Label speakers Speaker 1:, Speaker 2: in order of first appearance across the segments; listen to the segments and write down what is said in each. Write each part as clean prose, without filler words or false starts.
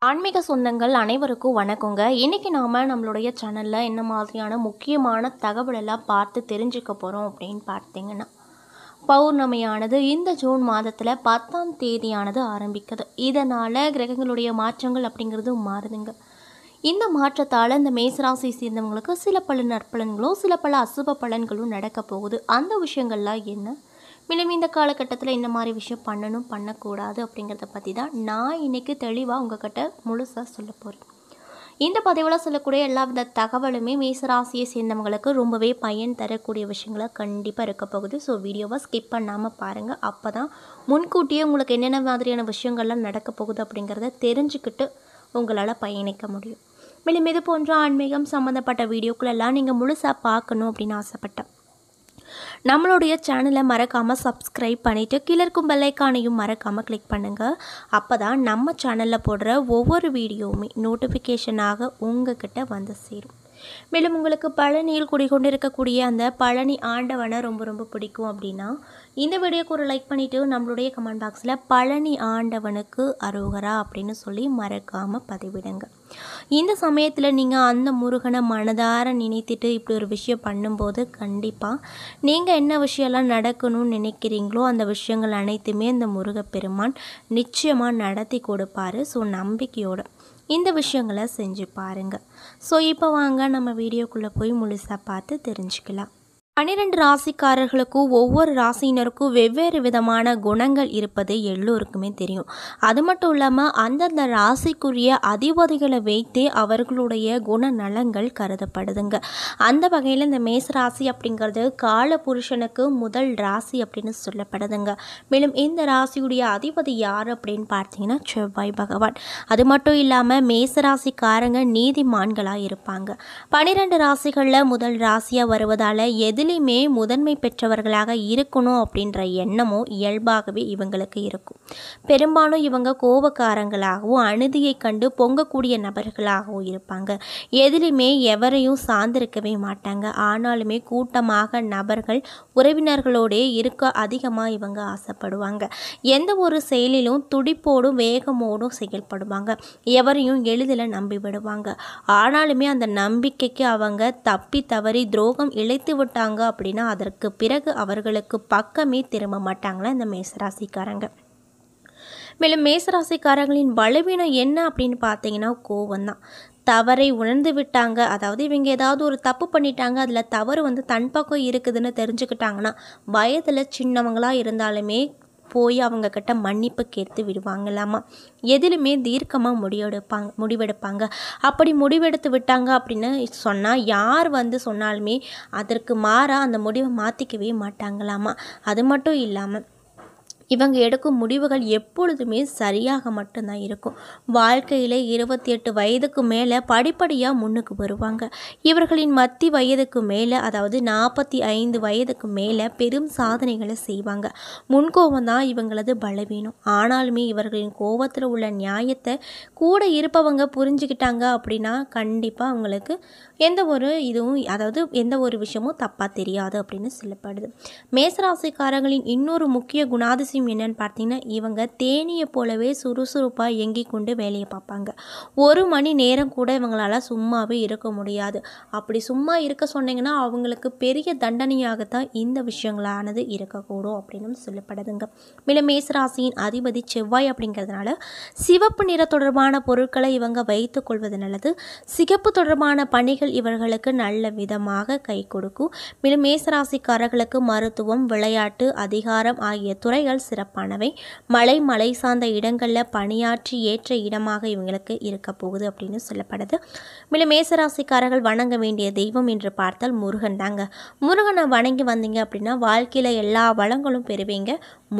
Speaker 1: ஆன்மீக சொந்தங்கள் அனைவருக்கும் வணக்கங்க. இன்றைக்கி நாம் நம்மளுடைய சேனலில் என்ன மாதிரியான முக்கியமான தகவலெல்லாம் பார்த்து தெரிஞ்சுக்க போகிறோம் அப்படின்னு பார்த்தீங்கன்னா, பௌர்ணமியானது இந்த ஜூன் மாதத்தில் 10ஆம் தேதியானது ஆரம்பிக்குது. இதனால் கிரகங்களுடைய மாற்றங்கள் அப்படிங்கிறது மாறுதுங்க. இந்த மாற்றத்தால் இந்த மேசராசி சேர்ந்தவங்களுக்கு சில பல நற்பலன்களும் சில பல அசுப பலன்களும் நடக்க போகுது. அந்த விஷயங்கள்லாம் என்ன, மேலும் இந்த காலகட்டத்தில் இந்த மாதிரி விஷயம் பண்ணணும் பண்ணக்கூடாது அப்படிங்கிறத பற்றி தான் நான் இன்றைக்கி தெளிவாக உங்கள்கிட்ட முழுசாக சொல்ல போகிறேன். இந்த பதிவில் சொல்லக்கூடிய எல்லா வித தகவலுமே மேசராசியை சேர்ந்தவங்களுக்கு ரொம்பவே பயன் தரக்கூடிய விஷயங்களாக கண்டிப்பாக இருக்க போகுது. ஸோ வீடியோவை ஸ்கிப் பண்ணாமல் பாருங்கள். அப்போ தான் முன்கூட்டியே உங்களுக்கு என்னென்ன மாதிரியான விஷயங்கள்லாம் நடக்க போகுது அப்படிங்கிறத தெரிஞ்சுக்கிட்டு உங்களால் பயணிக்க முடியும். மேலும் இது போன்ற ஆன்மீகம் சம்மந்தப்பட்ட வீடியோக்களெல்லாம் நீங்கள் முழுசாக பார்க்கணும் அப்படின்னு ஆசைப்பட்டேன். நம்மளுடைய சேனலை மறக்காமல் சப்ஸ்கிரைப் பண்ணிவிட்டு கீழே இருக்கும் பெல் ஐக்கானையும் மறக்காமல் கிளிக் பண்ணுங்கள். அப்போ தான் நம்ம சேனலில் போடுற ஒவ்வொரு வீடியோவுமே நோட்டிஃபிகேஷனாக உங்ககிட்ட வந்து சேரும். மேலும் உங்களுக்கு பழனியில் குடிக்கொண்டிருக்கக்கூடிய அந்த பழனி ஆண்டவனை ரொம்ப ரொம்ப பிடிக்கும் அப்படின்னா இந்த வீடியோக்கு ஒரு லைக் பண்ணிவிட்டு நம்மளுடைய கமெண்ட் பாக்ஸில் பழனி ஆண்டவனுக்கு அரோகரா அப்படின்னு சொல்லி மறக்காமல் பதிவிடுங்க. இந்த சமயத்தில் நீங்கள் அந்த முருகனை மனதார நினைத்துட்டு இப்படி ஒரு விஷயம் பண்ணும்போது கண்டிப்பாக நீங்கள் என்ன விஷயம்லாம் நடக்கணும்னு நினைக்கிறீங்களோ அந்த விஷயங்கள் அனைத்துமே இந்த முருகப்பெருமான் நிச்சயமாக நடத்தி கொடுப்பாரு. ஸோ நம்பிக்கையோடு இந்த விஷயங்களை செஞ்சு பாருங்கள். ஸோ இப்போ வாங்க நம்ம வீடியோக்குள்ளே போய் முழுசாக பார்த்து தெரிஞ்சுக்கலாம். 12 ராசிக்காரர்களுக்கும் ஒவ்வொரு ராசியினருக்கும் வெவ்வேறு விதமான குணங்கள் இருப்பது எல்லோருக்குமே தெரியும். அது மட்டும் இல்லாமல் அந்தந்த ராசிக்குரிய அதிபதிகளை வைத்தே அவர்களுடைய குணநலங்கள் கருதப்படுதுங்க. அந்த வகையில் இந்த மேச ராசி அப்படிங்கிறது கால புருஷனுக்கு முதல் ராசி அப்படின்னு சொல்லப்படுதுங்க. மேலும் இந்த ராசியுடைய அதிபதி யார் அப்படின்னு பார்த்தீங்கன்னா செவ்வாய் பகவான். அது மட்டும் இல்லாமல் மேச ராசிக்காரங்க நீதிமான்களாக இருப்பாங்க. 12 ராசிகளில் முதல் ராசியாக வருவதால் எதிலையுமே முதன்மை பெற்றவர்களாக இருக்கணும் அப்படின்ற எண்ணமும் இயல்பாகவே இவங்களுக்கு இருக்கும். பெரும்பாலும் இவங்க கோபக்காரங்களாகவும் அநீதியை கண்டு பொங்கக்கூடிய நபர்களாகவும் இருப்பாங்க. எதிலுமே எவரையும் சார்ந்திருக்கவே மாட்டாங்க. ஆனாலுமே கூட்டமாக நபர்கள் உறவினர்களோடே இருக்க அதிகமாக இவங்க ஆசைப்படுவாங்க. எந்த ஒரு செயலிலும் துடிப்போடும் வேகமோடும் செயல்படுவாங்க. எவரையும் எளிதில் நம்பி விடுவாங்க. ஆனாலுமே அந்த நம்பிக்கைக்கு அவங்க தப்பி தவறி துரோகம் இழைத்து விட்டாங்க அப்படின்னா அதற்கு பிறகு அவர்களுக்கு பக்கமே திரும்ப மாட்டாங்களா இந்த மேசராசிக்காரங்க. மேலும் மேசராசிக்காரர்களின் பலவீனம் என்ன அப்படின்னு பார்த்தீங்கன்னா கோவம்தான். தவறை உணர்ந்து விட்டாங்க, அதாவது இவங்க ஏதாவது ஒரு தப்பு பண்ணிட்டாங்க, அதில் தவறு தன் பக்கம் இருக்குதுன்னு தெரிஞ்சுக்கிட்டாங்கன்னா வயதில் சின்னவங்களாக இருந்தாலுமே போய் அவங்கக்கிட்ட மன்னிப்பு கேட்டு விடுவாங்களாமா. எதிலுமே தீர்க்கமாக முடிவெடுப்பாங்க. அப்படி முடிவெடுத்து விட்டாங்க அப்படின்னு சொன்னால் யார் சொன்னாலுமே அதற்கு மாறாக அந்த முடிவை மாற்றிக்கவே மாட்டாங்களாமா. அது மட்டும் இல்லாமல் இவங்க எடுக்கும் முடிவுகள் எப்பொழுதுமே சரியாக மட்டும்தான் இருக்கும். வாழ்க்கையில் 28 வயதுக்கு மேலே படிப்படியாக முன்னுக்கு வருவாங்க. இவர்களின் மத்தி வயதுக்கு மேலே, அதாவது 45 வயதுக்கு மேலே பெரும் சாதனைகளை செய்வாங்க. முன்கோபம் தான் இவங்களது பலவீனம். ஆனாலுமே இவர்களின் கோபத்தில் உள்ள நியாயத்தை கூட இருப்பவங்க புரிஞ்சுக்கிட்டாங்க அப்படின்னா கண்டிப்பாக அவங்களுக்கு எந்த ஒரு விஷயமும் தப்பாக தெரியாது அப்படின்னு சொல்லப்படுது. மேசராசிக்காரர்களின் இன்னொரு முக்கிய குணாதிசயம் என்னன்னு பார்த்தீங்கன்னா இவங்க தேனியை போலவே சுறுசுறுப்பாக இயங்கி கொண்டு வேலையை பார்ப்பாங்க. 1 மணி நேரம் கூட இவங்களால சும்மாவே இருக்க முடியாது. அப்படி சும்மா இருக்க சொன்னீங்கன்னா அவங்களுக்கு பெரிய தண்டனையாகத்தான் இந்த விஷயங்களானது இருக்கக்கூடும் அப்படின்னு சொல்லப்படுதுங்க. மேலும் மேசராசியின் அதிபதி செவ்வாய் அப்படிங்கிறதுனால சிவப்பு நிற தொடர்பான பொருட்களை இவங்க வைத்துக் கொள்வது நல்லது. சிகப்பு தொடர்பான பணிகள் இவர்களுக்கு நல்ல விதமாக கை கொடுக்கும். மேலும் மேசராசிக்காரர்களுக்கு மருத்துவம், விளையாட்டு, அதிகாரம் ஆகிய துறைகள் சிறப்பானவை. மலை சார்ந்த இடங்களில் பணியாற்றி ஏற்ற இடமாக இவங்களுக்கு இருக்க போகுது அப்படின்னு சொல்லப்படுது. மேலும் மேசராசிக்காரர்கள் வணங்க வேண்டிய தெய்வம் என்று பார்த்தால் முருகன் தாங்க. முருகனை வணங்கி வந்தீங்க அப்படின்னா வாழ்க்கையில் எல்லா வளங்களும் பெறுவீங்க.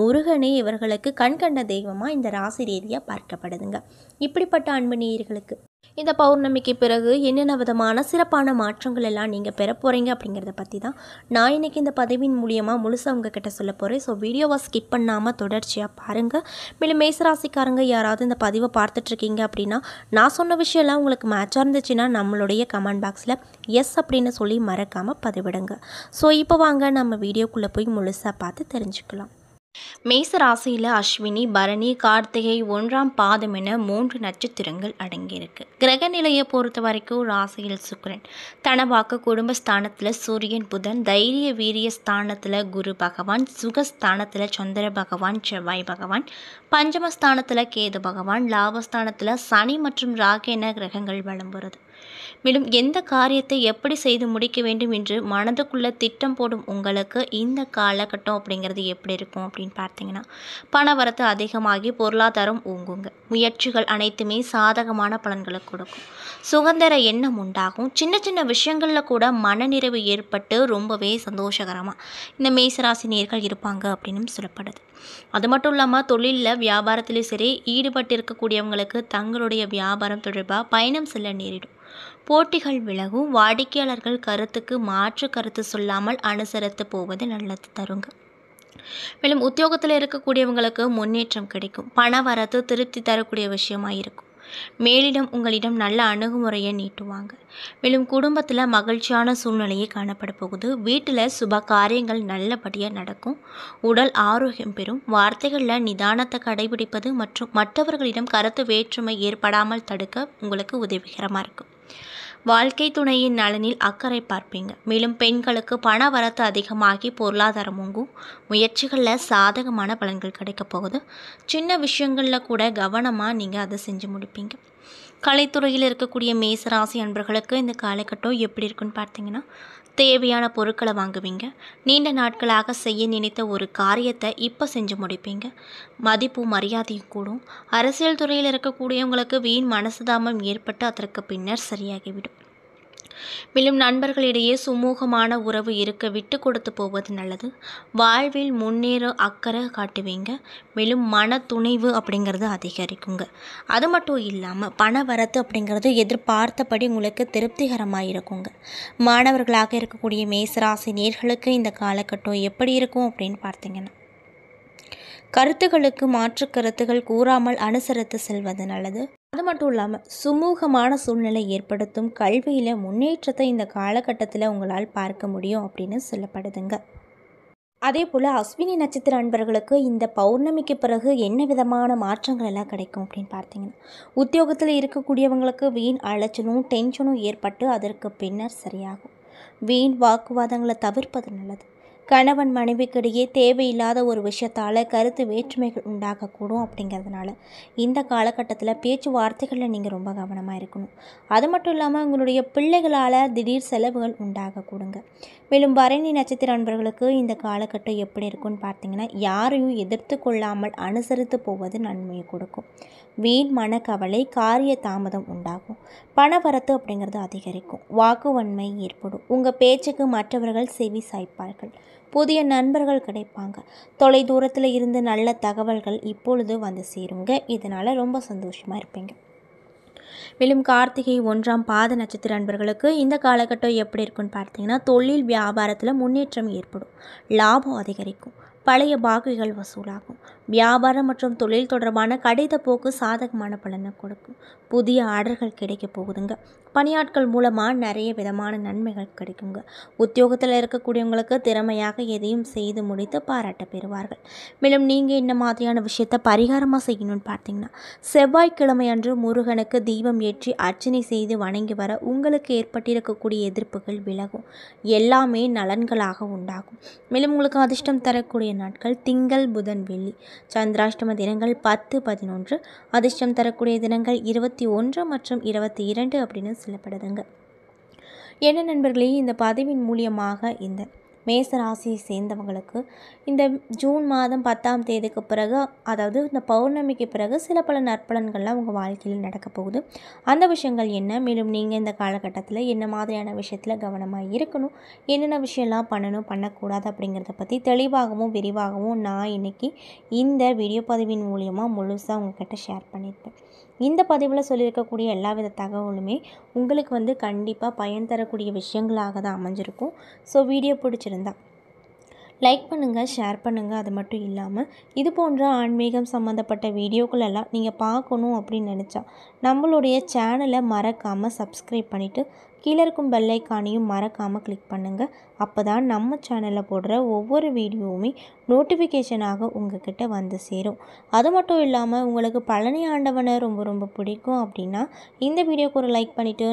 Speaker 1: முருகனே இவர்களுக்கு கண்கண்ட தெய்வமாக இந்த ராசி ரீதியாக பார்க்கப்படுதுங்க. இப்படிப்பட்ட அன்பு நேயர்களுக்கு இந்த பௌர்ணமிக்கு பிறகு என்னென்ன விதமான சிறப்பான மாற்றங்கள் எல்லாம் நீங்கள் பெற போகிறீங்க அப்படிங்கிறத பற்றி தான் நான் இன்றைக்கி இந்த பதிவின் மூலியமாக முழுசாக உங்ககிட்ட சொல்ல போகிறேன். ஸோ வீடியோவை ஸ்கிப் பண்ணாமல் தொடர்ச்சியாக பாருங்கள். மேலும் மேசராசிக்காரங்க யாராவது இந்த பதிவை பார்த்துட்ருக்கீங்க அப்படின்னா நான் சொன்ன விஷயம்லாம் உங்களுக்கு மேட்சாக இருந்துச்சுன்னா நம்மளுடைய கமெண்ட் பாக்ஸில் எஸ் அப்படின்னு சொல்லி மறக்காமல் பதிவிடுங்க. ஸோ இப்போ வாங்க நம்ம வீடியோக்குள்ளே போய் முழுசாக பார்த்து தெரிஞ்சுக்கலாம். மேச ராசியில் அஸ்வினி, பரணி, கார்த்திகை, 1ஆம் பாதம் என 3 நட்சத்திரங்கள் அடங்கியிருக்கு. கிரக நிலையை பொறுத்த வரைக்கும் ராசியில் சுக்கிரன், தனவாக்கு குடும்பஸ்தானத்தில் சூரியன், புதன், தைரிய வீரிய ஸ்தானத்தில் குரு பகவான், சுகஸ்தானத்தில் சந்திர பகவான், செவ்வாய் பகவான், பஞ்சமஸ்தானத்தில் கேது பகவான், லாபஸ்தானத்தில் சனி மற்றும் ராகு என கிரகங்கள் வலம் வருது. மேலும் எந்த காரியத்தை எப்படி செய்து முடிக்க வேண்டும் என்று மனதுக்குள்ள திட்டம் போடும் உங்களுக்கு இந்த காலகட்டம் அப்படிங்கிறது எப்படி இருக்கும் அப்படின்னு பார்த்தீங்கன்னா, பண வரத்து அதிகமாகி பொருளாதாரம் ஓங்குங்க. முயற்சிகள் அனைத்துமே சாதகமான பலன்களை கொடுக்கும். சுதந்திர எண்ணம் உண்டாகும். சின்ன சின்ன விஷயங்களில் கூட மனநிறைவு ஏற்பட்டு ரொம்பவே சந்தோஷகரமாக இந்த மேசராசி நேர்கள் இருப்பாங்க அப்படின்னு சொல்லப்படுது. அது மட்டும் இல்லாமல் தொழிலில் வியாபாரத்திலே சரி ஈடுபட்டு இருக்கக்கூடியவங்களுக்கு தங்களுடைய வியாபாரம் தொடர்பாக பயணம் செல்ல நேரிடும். போட்டிகள் விலகும். வாடிக்கையாளர்கள் கருத்துக்கு மாற்று கருத்து சொல்லாமல் அனுசரித்து போவது நல்லது தருங்க. மேலும் உத்தியோகத்தில் இருக்கக்கூடியவங்களுக்கு முன்னேற்றம் கிடைக்கும். பண வரத்து திருப்தி தரக்கூடிய விஷயமா இருக்கும். மேலிடம் உங்களிடம் நல்ல அணுகுமுறையை நீட்டுவாங்க. மேலும் குடும்பத்தில் மகிழ்ச்சியான சூழ்நிலையை காணப்பட போகுது. வீட்டில் சுப காரியங்கள் நல்லபடியாக நடக்கும். உடல் ஆரோக்கியம் பெறும். வார்த்தைகளில் நிதானத்தை கடைபிடிப்பது மற்றும் மற்றவர்களிடம் கருத்து வேற்றுமை ஏற்படாமல் தடுக்க உங்களுக்கு உதவிகரமாக இருக்கும். வாழ்க்கை துணையின் நலனில் அக்கறை பார்ப்பீங்க. மேலும் பெண்களுக்கு பண வரத்து அதிகமாகி பொருளாதாரம் ஓங்கும். முயற்சிகளில் சாதகமான பலன்கள் கிடைக்க போகுது. சின்ன விஷயங்களில் கூட கவனமாக நீங்கள் அதை செஞ்சு முடிப்பீங்க. கலைத்துறையில் இருக்கக்கூடிய மேசராசி அன்பர்களுக்கு இந்த காலகட்டம் எப்படி இருக்குன்னு பார்த்தீங்கன்னா, தேவையான பொருட்களை வாங்குவீங்க. நீண்ட நாட்களாக செய்ய நினைத்த ஒரு காரியத்தை இப்போ செஞ்சு முடிப்பீங்க. மதிப்பு மரியாதையும் கூடும். அரசியல் துறையில் இருக்கக்கூடியவங்களுக்கு வீண் மனசுதாபம் ஏற்பட்டு அதற்கு பின்னர் சரியாகிவிடும். மேலும் நண்பர்களிடையே சுமூகமான உறவு இருக்க விட்டு கொடுத்து போவது நல்லது. வாழ்வில் முன்னேற அக்கறை காட்டுவீங்க. மேலும் மன துணிவு அப்படிங்கிறது அதிகரிக்குங்க. அது மட்டும் இல்லாமல் பண வரத்து அப்படிங்கிறது எதிர்பார்த்தபடி உங்களுக்கு திருப்திகரமாக இருக்குங்க. மாணவர்களாக இருக்கக்கூடிய மேசராசி நேர்களுக்கு இந்த காலகட்டம் எப்படி இருக்கும் அப்படின்னு பார்த்தீங்கன்னா, கருத்துக்களுக்கு மாற்று கருத்துகள் கூறாமல் அனுசரித்து செல்வது நல்லது. அது மட்டும் இல்லாமல் சுமூகமான சூழ்நிலை ஏற்படுத்தும். கல்வியில் முன்னேற்றத்தை இந்த காலகட்டத்தில் உங்களால் பார்க்க முடியும் அப்படின்னு சொல்லப்படுதுங்க. அதே போல் அஸ்வினி நட்சத்திர அன்பர்களுக்கு இந்த பௌர்ணமிக்கு பிறகு என்ன விதமான மாற்றங்கள் எல்லாம் கிடைக்கும் அப்படின்னு பார்த்தீங்கன்னா, உத்தியோகத்தில் இருக்கக்கூடியவங்களுக்கு வீண் அலைச்சலும் டென்ஷனும் ஏற்பட்டு அதற்கு பின்னர் சரியாகும். வீண் வாக்குவாதங்களை தவிர்ப்பது நல்லது. கணவன் மனைவிக்கிடையே தேவையில்லாத ஒரு விஷயத்தால் கருத்து வேற்றுமைகள் உண்டாகக்கூடும். அப்படிங்கிறதுனால இந்த காலகட்டத்தில் பேச்சுவார்த்தைகளில் நீங்கள் ரொம்ப கவனமாக இருக்கணும். அது மட்டும் இல்லாமல் உங்களுடைய பிள்ளைகளால் திடீர் செலவுகள் உண்டாகக்கூடுங்க. மேலும் பரணி நட்சத்திர அன்பர்களுக்கு இந்த காலகட்டம் எப்படி இருக்குன்னு பார்த்தீங்கன்னா, யாரையும் எதிர்த்து கொள்ளாமல் அனுசரித்து போவது நன்மையை கொடுக்கும். வீண் மனக்கவலை, காரிய தாமதம் உண்டாகும். பணவரத்து அப்படிங்கிறது அதிகரிக்கும். வாக்குவன்மை ஏற்படும். உங்கள் பேச்சுக்கு மற்றவர்கள் செவி சாய்ப்பார்கள். புதிய நண்பர்கள் கிடைப்பாங்க. தொலை தூரத்தில் இருந்து நல்ல தகவல்கள் இப்பொழுது வந்து சேருங்க. இதனால் ரொம்ப சந்தோஷமாக இருப்பீங்க. மேலும் கார்த்திகை 1ஆம் பாத நட்சத்திர அன்பர்களுக்கு இந்த காலகட்டம் எப்படி இருக்குன்னு பார்த்தீங்கன்னா, தொழில் வியாபாரத்தில் முன்னேற்றம் ஏற்படும். லாபம் அதிகரிக்கும். பழைய பாக்கிகள் வசூலாகும். வியாபாரம் மற்றும் தொழில் தொடர்பான கடித போக்கு சாதகமான பலனை கொடுக்கும். புதிய ஆர்டர்கள் கிடைக்க போகுதுங்க. பணியாட்கள் மூலமாக நிறைய விதமான நன்மைகள் கிடைக்குங்க. உத்தியோகத்தில் இருக்கக்கூடியவங்களுக்கு திறமையாக எதையும் செய்து முடித்து பாராட்ட பெறுவார்கள். மேலும் நீங்கள் என்ன மாதிரியான விஷயத்தை பரிகாரமாக செய்யணும்னு பார்த்தீங்கன்னா, செவ்வாய்க்கிழமை அன்று முருகனுக்கு தீபம் ஏற்றி அர்ச்சனை செய்து வணங்கி வர உங்களுக்கு ஏற்பட்டிருக்கக்கூடிய எதிர்ப்புகள் விலகும். எல்லாமே நலன்களாக உண்டாகும். மேலும் உங்களுக்கு அதிர்ஷ்டம் தரக்கூடிய நாட்கள் திங்கள், புதன், வெள்ளி. சந்திராஷ்டம தினங்கள் 10, 11. அதிர்ஷ்டம் தரக்கூடிய தினங்கள் 21 மற்றும் 22 அப்படின்னு சொல்லப்படுதுங்க. என்ன நண்பர்களே, இந்த பதிவின் மூலியமாக இந்த மேசராசியை சேர்ந்தவங்களுக்கு இந்த ஜூன் மாதம் 10ஆம் தேதிக்கு பிறகு, அதாவது இந்த பௌர்ணமிக்கு பிறகு சில பல நற்பலன்கள்லாம் உங்கள் வாழ்க்கையில் நடக்க போகுது. அந்த விஷயங்கள் என்ன, மேலும் நீங்கள் இந்த காலகட்டத்தில் என்ன மாதிரியான விஷயத்தில் கவனமாக இருக்கணும், என்னென்ன விஷயம்லாம் பண்ணணும் பண்ணக்கூடாது அப்படிங்கிறத பற்றி தெளிவாகவும் விரிவாகவும் நான் இன்றைக்கி இந்த வீடியோ பதிவின் மூலியமாக முழுசாக உங்கள்கிட்ட ஷேர் பண்ணியிருப்பேன். இந்த பதிவில் சொல்லியிருக்கக்கூடிய எல்லா வித தகவலுமே உங்களுக்கு கண்டிப்பாக பயன் தரக்கூடிய விஷயங்களாக தான் அமைஞ்சிருக்கும். ஸோ வீடியோ பிடிச்சிருந்தா லைக் பண்ணுங்கள், ஷேர் பண்ணுங்கள். அது மட்டும் இல்லாமல் இது போன்ற ஆன்மீகம் சம்மந்தப்பட்ட வீடியோக்கள் எல்லாம் நீங்கள் பார்க்கணும் அப்படின்னு நினச்சா நம்மளுடைய சேனலை மறக்காமல் சப்ஸ்கிரைப் பண்ணிவிட்டு கீழே இருக்கும் பெல் ஐக்கானையும் மறக்காமல் கிளிக் பண்ணுங்கள். அப்போ தான் நம்ம சேனலில் போடுற ஒவ்வொரு வீடியோவுமே நோட்டிஃபிகேஷனாக உங்ககிட்ட வந்து சேரும். அது மட்டும் இல்லாமல் உங்களுக்கு பழனி ஆண்டவனை ரொம்ப ரொம்ப பிடிக்கும் அப்படின்னா இந்த வீடியோக்கு ஒரு லைக் பண்ணிவிட்டு